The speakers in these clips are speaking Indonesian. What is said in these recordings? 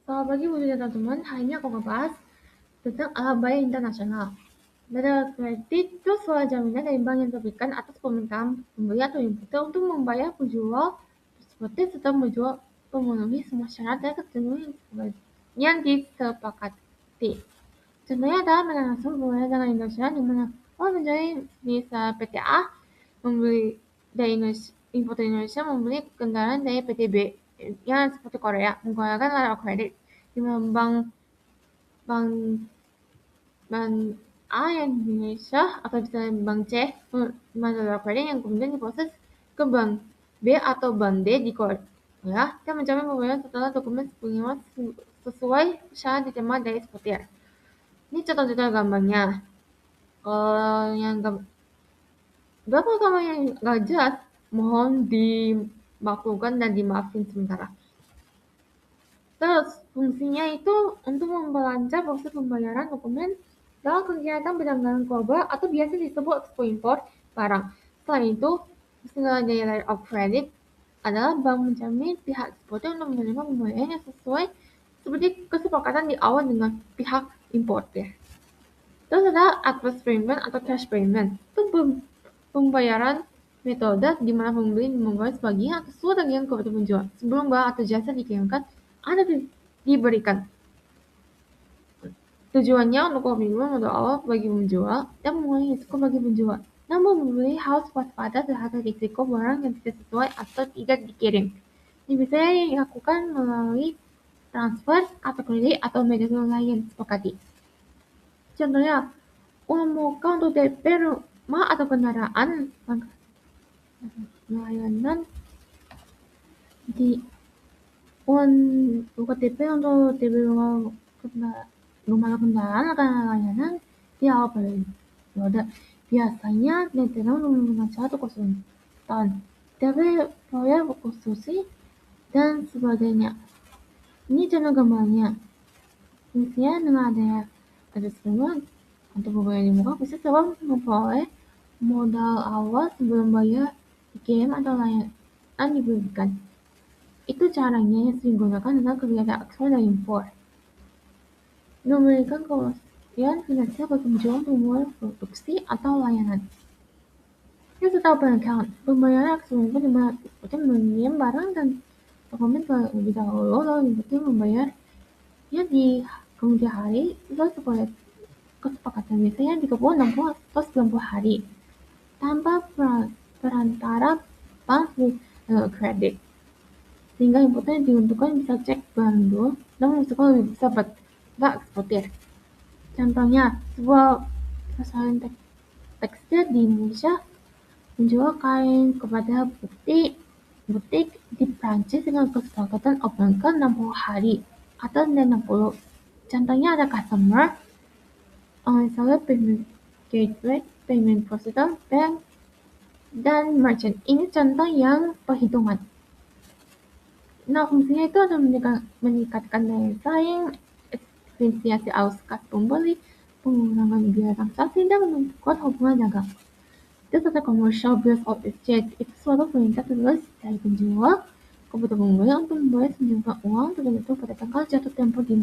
Selamat pagi Bu dan teman-teman, hari ini aku ngebahas tentang alat bayar internasional. Dana kredit itu suatu jaminan dari bank yang terbitkan atas permintaan pembeli atau importer untuk membayar penjual seperti serta menjual memenuhi semua syarat dan ketentuan yang disepakati. Contohnya adalah langsung pembayaran dengan internasional di mana orang menjadi bisa PTA membeli dari Indonesia, importer Indonesia membeli kendaraan dari PT B yang seperti Korea menggunakan line of credit di mana bank bank A yang di Indonesia atau bisa bank C menaruh kredit yang kemudian diproses ke bank B atau bank D di Korea dan mencapai pembayaran setelah dokumen sebelumnya sesuai syarat diterima dari eksportir. Ini contoh-contoh gambarnya. Kalau yang berapa gambar yang nggak jelas, mohon dimaklumkan dan dimaafin sementara. Terus, fungsinya itu untuk memperlancar proses pembayaran dokumen dalam kegiatan penanggulangan global atau biasa disebut ekspor impor barang. Selain itu, istilah dari line of credit adalah bank menjamin pihak eksportir untuk menerima pembayaran yang sesuai seperti kesepakatan di awal dengan pihak importir. Terus ada advance payment atau cash payment. Itu pembayaran metode di mana pembeli membayar sebagian atau seluruh tagihan kepada penjual sebelum barang atau jasa dikirimkan atau diberikan. Tujuannya untuk meminimum modal awal bagi penjual dan mengurangi risiko bagi penjual. Namun pembeli harus waspada terhadap risiko barang yang tidak sesuai atau tidak dikirim. Ini bisa dilakukan melalui transfer atau kredit atau metode lain sepakati. Contohnya, uang muka untuk DP rumah atau kendaraan, layanan di uang buka DP untuk DP rumah kendaraan akan layanan di awal periode. Biasanya diterima menggunakan cara konsultan, DP proyek konstruksi dan sebagainya. Ini contoh gambarnya. Fungsinya dengan ada semua untuk pembayaran di muka bisa coba memperoleh modal awal sebelum bayar dikirim atau layanan diberikan. Itu caranya yang sering digunakan dalam kegiatan ekspor dan impor. Memberikan kepastian finansial bagi penjual pembuat produksi atau layanan. Yang setelah penangkapan, pembayaran ekspor impor di mana eksportir mengirim barang dan dokumen terlebih dahulu lalu importir membayarnya di kemudian hari lalu sesuai kesepakatan biasanya 30, 60, atau 90 hari tanpa perantara bank kredit. Sehingga importer diuntungkan bisa cek barang dulu dan memasukkan lebih besar pada eksportir. Contohnya, sebuah perusahaan tekstil di Indonesia menjual kain kepada butik di Prancis dengan kesepakatan open ke 60 hari atau 60. Contohnya ada customer, seller, payment gateway, payment processor, bank, dan merchant. Ini contoh yang perhitungan. Nah, fungsinya itu adalah meningkatkan daya saing, efisiensi arus kas pembeli, pengurangan biaya transaksi, dan memperkuat hubungan dagang. Itu tata commercial bills of exchange. Itu suatu perintah tertulis dari penjual kepada pembeli untuk membayar sejumlah uang tertentu pada tanggal jatuh tempo di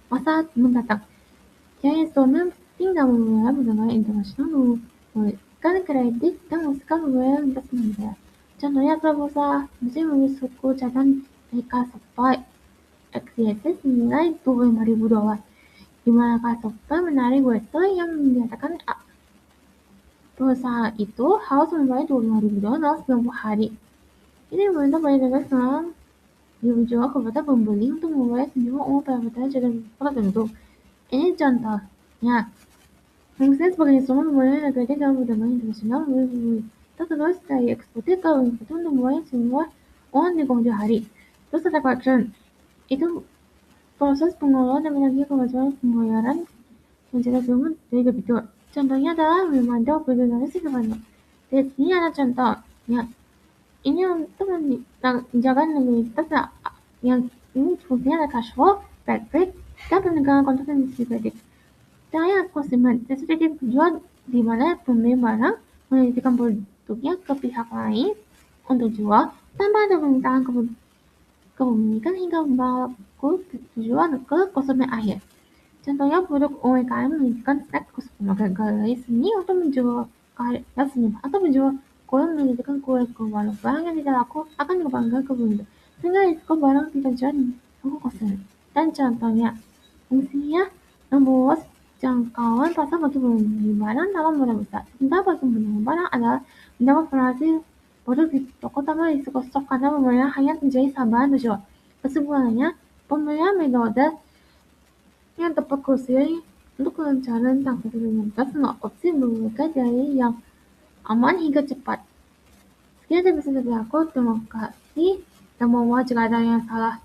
masa mendatang. Jadi instrumen penting dalam pembayaran perdagangan internasional memberikan kredit dan memastikan pembayaran lintas negara. Contohnya berusaha mesti membeli suku cadang dari Supply XYZ senilai $25.000, di mana Supply menarik website yang menyatakan perusahaan itu harus membayar $25.000 dalam 90 hari. Ini meminta banyak negara dijual kepada pembeli untuk membayar sejumlah uang pada cadang tertentu. Ini contohnya. Fungsinya sebagai instrumen pembayaran kredit dalam perdagangan internasional tertulis dari eksportir ke importir untuk membayar semua uang di kemudian hari. Terus ada collection. Itu proses pengelolaan dan menagih kewajiban pembayaran mencetak payment dari debitur. Contohnya adalah memantau obligasi kepada. Di sini ada contohnya. Ini untuk menjaga likuiditas yang ini fungsinya ada cash flow, bad rate, dan penegangan kontrak industri kredit. Daya konsumen sesuai tujuan di mana pembeli barang menitipkan produknya ke pihak lain untuk jual tanpa ada permintaan kepemilikan hingga baku tujuan ke konsumen akhir. Contohnya produk UMKM menyajikan snack ke supermarket, galeri seni untuk menjual karya seniman, atau menjual kue menyajikan kue ke warung. Barang yang tidak laku akan dikembangkan ke pengunjung, sehingga risiko barang tidak jual tanggung konsumen. Dan contohnya, fungsinya membuat jangkauan pasar bagi pembeli barang dalam modal besar. Sementara bagi penyalur barang adalah mendapat variasi produk di toko tanpa risiko stok karena pembelian hanya menjadi sabaran terjual. Kesimpulannya, pembelian metode yang tepat krusial untuk kelancaran transaksi lintas semua opsi memiliki dari yang aman hingga cepat. Sekian yang bisa dari aku. Terima kasih. Dan mohon maaf jika ada yang salah